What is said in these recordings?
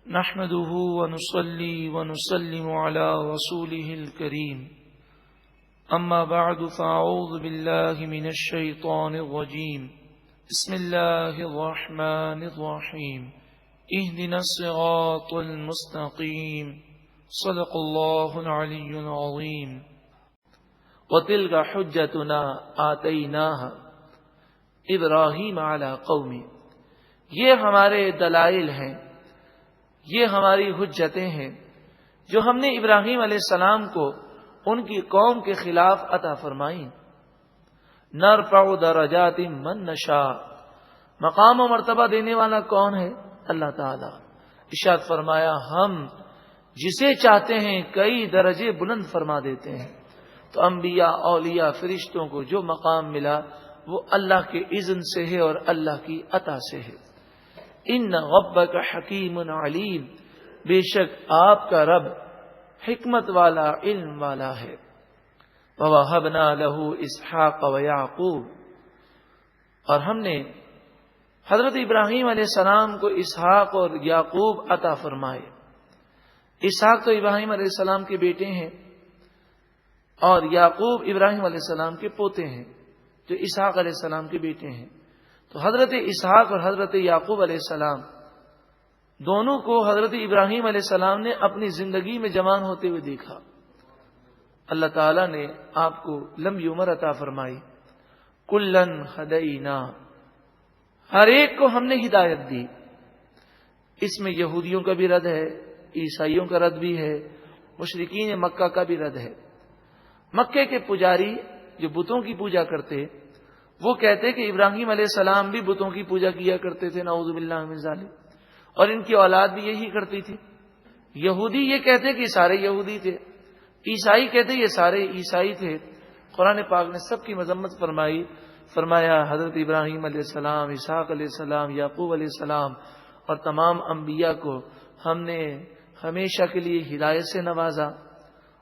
نحمده ونصلي ونسلم على رسوله الكريم أما بعد فأعوذ بالله من الشيطان الرجيم بسم الله الرحمن الرحيم اهدنا الصراط المستقيم صدق الله العلي العظيم وتلك حجتنا آتيناها ابراہیم علی قومی. یہ ہمارے دلائل ہیں، یہ ہماری حجتیں ہیں جو ہم نے ابراہیم علیہ السلام کو ان کی قوم کے خلاف عطا فرمائیں. نرفع درجات من نشاء، مقام و مرتبہ دینے والا کون ہے؟ اللہ تعالی. ارشاد فرمایا ہم جسے چاہتے ہیں کئی درجے بلند فرما دیتے ہیں. تو انبیاء، اولیاء، فرشتوں کو جو مقام ملا وہ اللہ کے اذن سے ہے اور اللہ کی عطا سے ہے. ان ربک حکیم علیم، بے شک آپ کا رب حکمت والا، علم والا ہے. ووہبنا لہ اسحاق ویعقوب، اور ہم نے حضرت ابراہیم علیہ السلام کو اسحاق اور یعقوب عطا فرمائے. اسحاق تو ابراہیم علیہ السلام کے بیٹے ہیں اور یعقوب ابراہیم علیہ السلام کے پوتے ہیں جو اسحاق علیہ السلام کے بیٹے ہیں. تو حضرت اسحاق اور حضرت یعقوب علیہ السلام دونوں کو حضرت ابراہیم علیہ السلام نے اپنی زندگی میں جوان ہوتے ہوئے دیکھا. اللہ تعالیٰ نے آپ کو لمبی عمر عطا فرمائی. کلن ہدینا، ہر ایک کو ہم نے ہدایت دی. اس میں یہودیوں کا بھی رد ہے، عیسائیوں کا رد بھی ہے، مشرکین مکہ کا بھی رد ہے. مکے کے پجاری جو بتوں کی پوجا کرتے وہ کہتے کہ ابراہیم علیہ السلام بھی بتوں کی پوجا کیا کرتے تھے، نعوذ باللہ من ذالک، اور ان کی اولاد بھی یہی کرتی تھی. یہودی یہ کہتے کہ سارے یہودی تھے، عیسائی کہتے یہ سارے عیسائی تھے. قرآن پاک نے سب کی مذمت فرمائی. فرمایا حضرت ابراہیم علیہ السلام، اسحاق علیہ السلام، یعقوب علیہ السلام اور تمام انبیاء کو ہم نے ہمیشہ کے لیے ہدایت سے نوازا،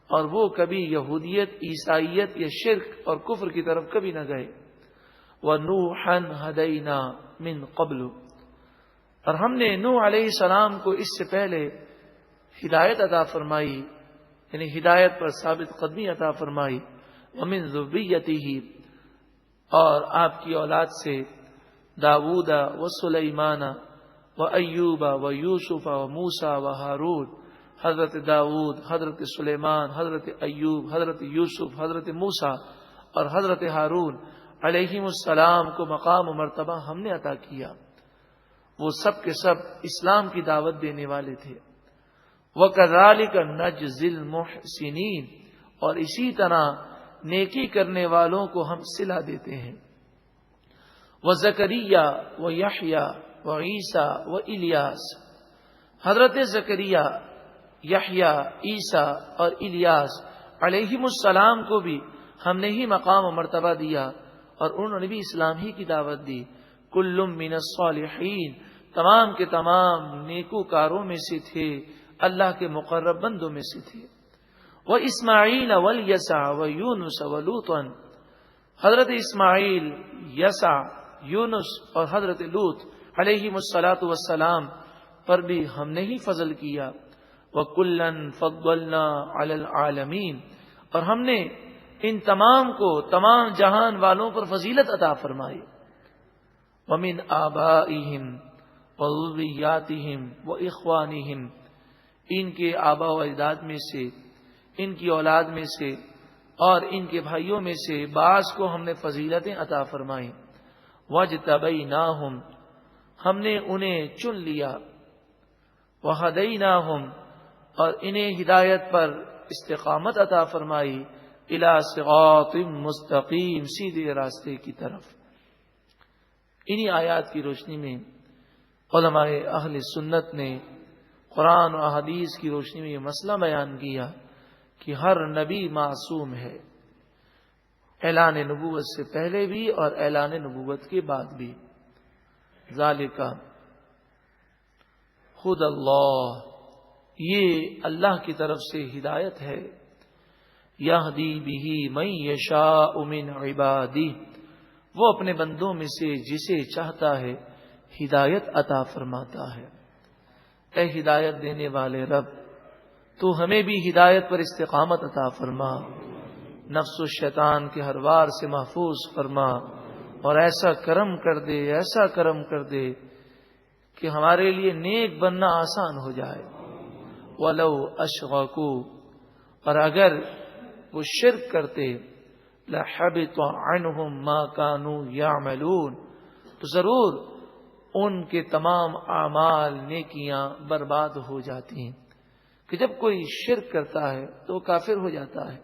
اور وہ کبھی یہودیت، عیسائیت یا شرک اور کفر کی طرف کبھی نہ گئے. وَنُوحًا هَدَيْنَا مِن قَبْلُ، اور ہم نے نوح علیہ السلام کو اس سے پہلے ہدایت عطا فرمائی، یعنی ہدایت پر ثابت قدمی عطا فرمائی. وَمِن ذُرِّيَّتِهِ، اور آپ کی اولاد سے داؤد وسلیمان وایوب ویوسف وموسیٰ وہارون، حضرت داؤد، حضرت سلیمان، حضرت ایوب، حضرت یوسف، حضرت موسیٰ اور حضرت ہارون علیہم السلام کو مقام و مرتبہ ہم نے عطا کیا. وہ سب کے سب اسلام کی دعوت دینے والے تھے. وَكَذَلِكَ نَجْزِي الْمُحْسِنِينَ، اور اسی طرح نیکی کرنے والوں کو ہم صلہ دیتے ہیں. وَزَكَرِيَّا وَيَحْيَا وَعِيسَى وَإِلْيَاسَ، حضرت زکریا، یحییٰ، عیسیٰ اور الیاس علیہم السلام کو بھی ہم نے ہی مقام و مرتبہ دیا اور انہوں نے بھی اسلام ہی کی دعوت دی. کل من الصالحین، تمام کے تمام نیکوکاروں میں سے تھے، اللہ کے مقرب بندوں میں سے تھے. وَإِسْمَاعِيلَ وَالْيَسَعَ وَيُونُسَ وَلُوطًا، حضرت اسماعیل، یسع، یونس اور حضرت لوط علیہم السلام پر بھی ہم نے ہی فضل کیا. وَكُلًّا فَضَّلْنَا عَلَى الْعَالَمِينَ، اور ہم نے ان تمام کو تمام جہان والوں پر فضیلت عطا فرمائی. وَمِنْ آبَائِهِمْ وَذُرِّيَّاتِهِمْ وَإِخْوَانِهِمْ، ان کے آبا و اجداد میں سے، ان کی اولاد میں سے اور ان کے بھائیوں میں سے بعض کو ہم نے فضیلتیں عطا فرمائیں. وَاجْتَبَيْنَاهُمْ، ہم نے انہیں چن لیا. وَهَدَيْنَاهُمْ، اور انہیں ہدایت پر استقامت عطا فرمائی. الی صراط مستقیم، سیدھے راستے کی طرف. انہی آیات کی روشنی میں علماء اہل سنت نے قرآن و احادیث کی روشنی میں یہ مسئلہ بیان کیا کہ ہر نبی معصوم ہے، اعلان نبوت سے پہلے بھی اور اعلان نبوت کے بعد بھی. ذالک خود اللہ، یہ اللہ کی طرف سے ہدایت ہے. یہدی بہ من یشاء من عبادہ، وہ اپنے بندوں میں سے جسے چاہتا ہے ہدایت عطا فرماتا ہے. اے ہدایت دینے والے رب، تو ہمیں بھی ہدایت پر استقامت عطا فرما، نفس و شیطان کے ہر وار سے محفوظ فرما، اور ایسا کرم کر دے کہ ہمارے لیے نیک بننا آسان ہو جائے۔ وَلَوْ أَشْرَكُوا، اور اگر وہ شرک کرتے، لَحَبِطَ عَنْهُمْ مَا كَانُوا يَعْمَلُونَ، تو ضرور ان کے تمام اعمال نیکیاں برباد ہو جاتی ہیں۔ کہ جب کوئی شرک کرتا ہے تو وہ کافر ہو جاتا ہے،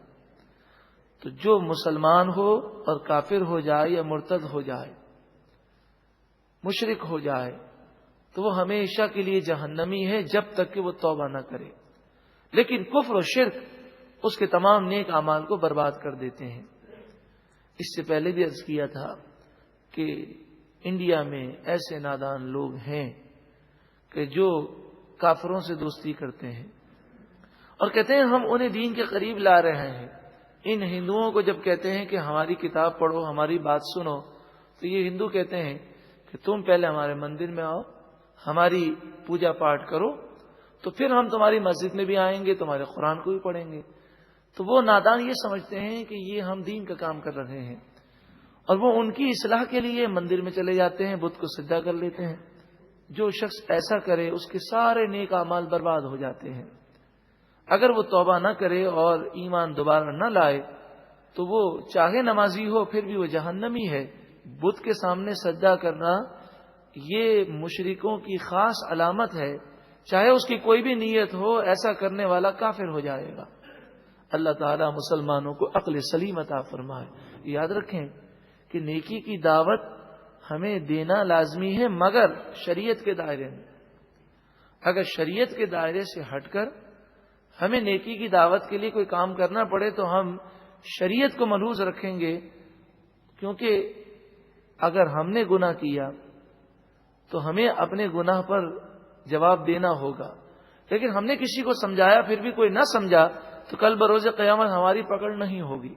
تو جو مسلمان ہو اور کافر ہو جائے یا مرتد ہو جائے، مشرک ہو جائے، تو وہ ہمیشہ کے لیے جہنمی ہے جب تک کہ وہ توبہ نہ کرے۔ لیکن کفر و شرک اس کے تمام نیک اعمال کو برباد کر دیتے ہیں۔ اس سے پہلے بھی عرض کیا تھا کہ انڈیا میں ایسے نادان لوگ ہیں کہ جو کافروں سے دوستی کرتے ہیں اور کہتے ہیں ہم انہیں دین کے قریب لا رہے ہیں۔ ان ہندوؤں کو جب کہتے ہیں کہ ہماری کتاب پڑھو، ہماری بات سنو، تو یہ ہندو کہتے ہیں کہ تم پہلے ہمارے مندر میں آؤ، ہماری پوجا پاٹ کرو، تو پھر ہم تمہاری مسجد میں بھی آئیں گے، تمہارے قرآن کو بھی پڑھیں گے۔ تو وہ نادان یہ سمجھتے ہیں کہ یہ ہم دین کا کام کر رہے ہیں، اور وہ ان کی اصلاح کے لیے مندر میں چلے جاتے ہیں، بت کو سجدہ کر لیتے ہیں۔ جو شخص ایسا کرے اس کے سارے نیک اعمال برباد ہو جاتے ہیں۔ اگر وہ توبہ نہ کرے اور ایمان دوبارہ نہ لائے تو وہ چاہے نمازی ہو پھر بھی وہ جہنمی ہے۔ بت کے سامنے سجدہ کرنا یہ مشرکوں کی خاص علامت ہے، چاہے اس کی کوئی بھی نیت ہو، ایسا کرنے والا کافر ہو جائے گا۔ اللہ تعالیٰ مسلمانوں کو عقل سلیم عطا فرمائے۔ یاد رکھیں کہ نیکی کی دعوت ہمیں دینا لازمی ہے، مگر شریعت کے دائرے میں۔ اگر شریعت کے دائرے سے ہٹ کر ہمیں نیکی کی دعوت کے لیے کوئی کام کرنا پڑے تو ہم شریعت کو ملحوظ رکھیں گے، کیونکہ اگر ہم نے گناہ کیا تو ہمیں اپنے گناہ پر جواب دینا ہوگا، لیکن ہم نے کسی کو سمجھایا پھر بھی کوئی نہ سمجھا تو کل بروز قیامت ہماری پکڑ نہیں ہوگی۔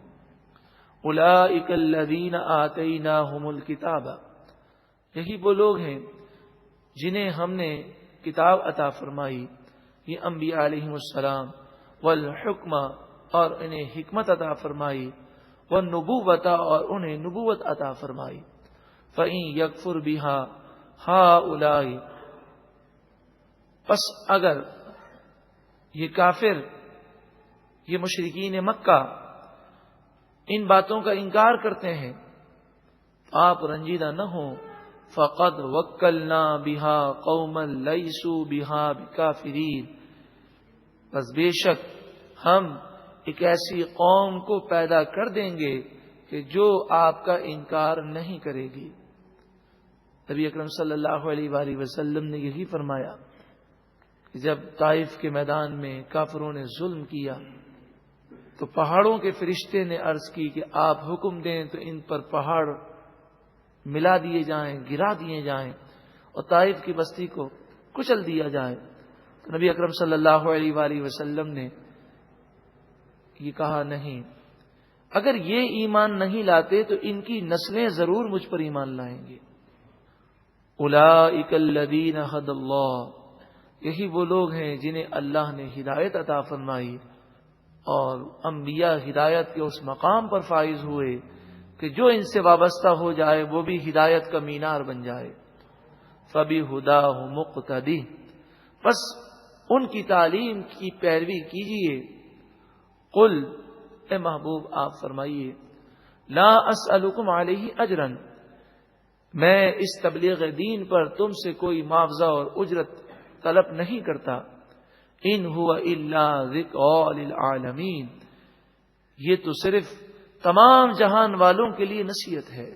اولئک الذین آتیناہم الکتاب، یہی وہ لوگ ہیں جنہیں ہم نے کتاب عطا فرمائی، یہ انبیاء علیہم السلام، والحکم، اور انہیں حکمت عطا فرمائی، والنبوۃ، اور انہیں نبوت عطا فرمائی۔ فَإِن یکفر بِہَا ہؤلاء، پس اگر یہ کافر، یہ مشرکین مکہ ان باتوں کا انکار کرتے ہیں، آپ رنجیدہ نہ ہوں۔ فَقَدْ وَكَّلْنَا بِهَا قَوْمًا لَيْسُوا بِهَا بِكَافِرِينَ، بس بے شک ہم ایک ایسی قوم کو پیدا کر دیں گے کہ جو آپ کا انکار نہیں کرے گی۔ نبی اکرم صلی اللہ علیہ وآلہ وسلم نے یہی فرمایا کہ جب طائف کے میدان میں کافروں نے ظلم کیا تو پہاڑوں کے فرشتے نے عرض کی کہ آپ حکم دیں تو ان پر پہاڑ ملا دیے جائیں، گرا دیے جائیں، اور طائف کی بستی کو کچل دیا جائے۔ تو نبی اکرم صلی اللہ علیہ وآلہ وسلم نے یہ کہا نہیں، اگر یہ ایمان نہیں لاتے تو ان کی نسلیں ضرور مجھ پر ایمان لائیں گے۔ اولئک الذین ھدی اللہ، یہی وہ لوگ ہیں جنہیں اللہ نے ہدایت عطا فرمائی، اور انبیاء ہدایت کے اس مقام پر فائز ہوئے کہ جو ان سے وابستہ ہو جائے وہ بھی ہدایت کا مینار بن جائے۔ فَبِہُدَاهُ مُقْتَدِی، بس ان کی تعلیم کی پیروی کیجیے۔ قل، اے محبوب آپ فرمائیے، لا اسألکم علیہ اجرا، میں اس تبلیغ دین پر تم سے کوئی معاوضہ اور اجرت طلب نہیں کرتا۔ ان هو الا ذکر للعالمین، یہ تو صرف تمام جہان والوں کے لیے نصیحت ہے۔